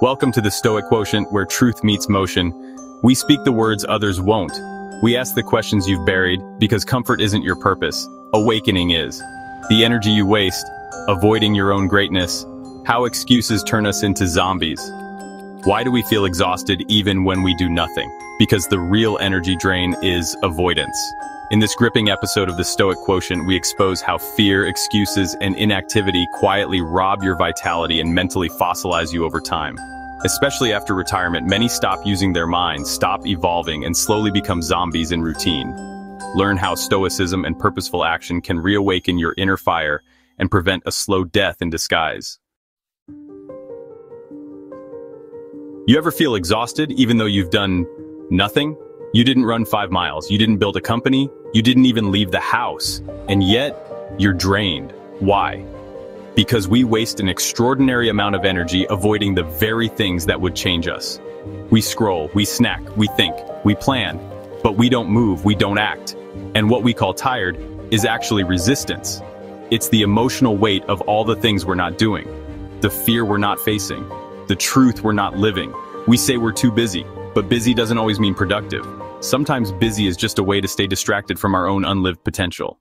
Welcome to the Stoic Quotient, where truth meets motion. We speak the words others won't. We ask the questions you've buried, because comfort isn't your purpose. Awakening is. The energy you waste, avoiding your own greatness. How excuses turn us into zombies. Why do we feel exhausted even when we do nothing? Because the real energy drain is avoidance. In this gripping episode of the Stoic Quotient, we expose how fear, excuses, and inactivity quietly rob your vitality and mentally fossilize you over time. Especially after retirement, many stop using their minds, stop evolving, and slowly become zombies in routine. Learn how stoicism and purposeful action can reawaken your inner fire and prevent a slow death in disguise. You ever feel exhausted even though you've done nothing? You didn't run 5 miles, you didn't build a company, you didn't even leave the house, and yet you're drained. Why? Because we waste an extraordinary amount of energy avoiding the very things that would change us. We scroll, we snack, we think, we plan, but we don't move, we don't act. And what we call tired is actually resistance. It's the emotional weight of all the things we're not doing, the fear we're not facing, the truth we're not living. We say we're too busy, but busy doesn't always mean productive. Sometimes busy is just a way to stay distracted from our own unlived potential.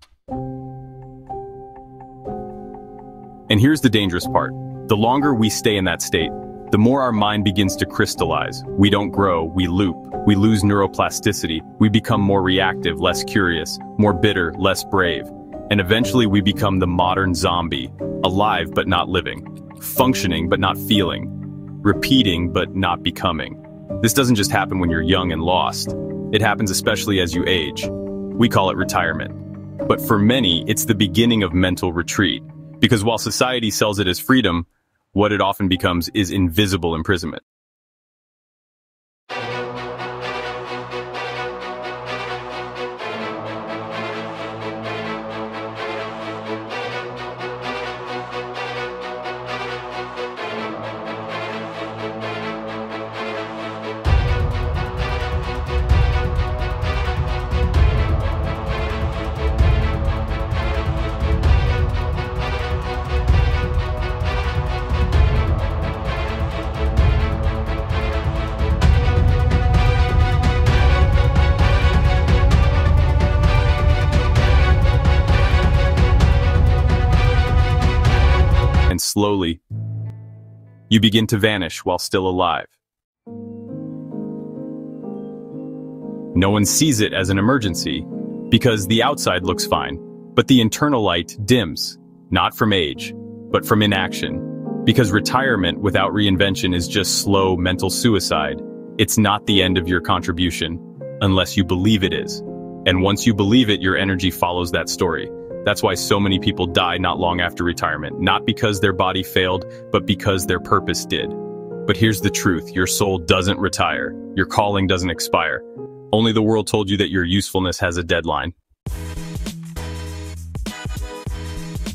And here's the dangerous part. The longer we stay in that state, the more our mind begins to crystallize. We don't grow, we loop. We lose neuroplasticity. We become more reactive, less curious, more bitter, less brave. And eventually we become the modern zombie, alive but not living, functioning but not feeling, repeating but not becoming. This doesn't just happen when you're young and lost. It happens especially as you age. We call it retirement. But for many, it's the beginning of mental retreat. Because while society sells it as freedom, what it often becomes is invisible imprisonment. And slowly, you begin to vanish while still alive. No one sees it as an emergency, because the outside looks fine, but the internal light dims, not from age, but from inaction. Because retirement without reinvention is just slow mental suicide. It's not the end of your contribution, unless you believe it is. And once you believe it, your energy follows that story. That's why so many people die not long after retirement, not because their body failed, but because their purpose did. But here's the truth, your soul doesn't retire, your calling doesn't expire. Only the world told you that your usefulness has a deadline.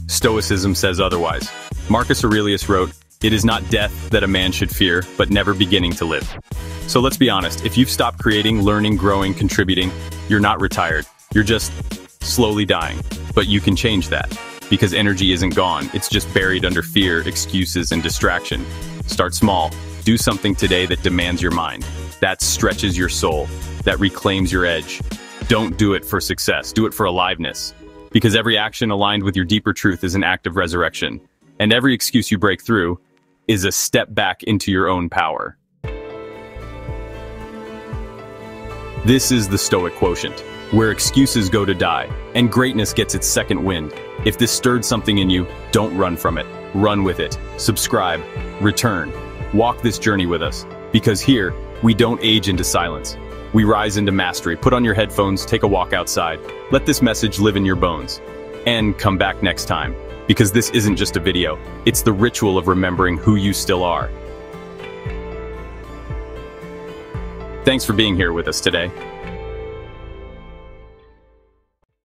Stoicism says otherwise. Marcus Aurelius wrote, "It is not death that a man should fear, but never beginning to live." So let's be honest, if you've stopped creating, learning, growing, contributing, you're not retired. You're just slowly dying. But you can change that, because energy isn't gone, it's just buried under fear, excuses, and distraction. Start small. Do something today that demands your mind, that stretches your soul, that reclaims your edge. Don't do it for success, do it for aliveness. Because every action aligned with your deeper truth is an act of resurrection, and every excuse you break through is a step back into your own power. This is the Stoic Quotient, where excuses go to die, and greatness gets its second wind. If this stirred something in you, don't run from it. Run with it. Subscribe. Return. Walk this journey with us. Because here, we don't age into silence. We rise into mastery. Put on your headphones, take a walk outside. Let this message live in your bones. And come back next time. Because this isn't just a video. It's the ritual of remembering who you still are. Thanks for being here with us today.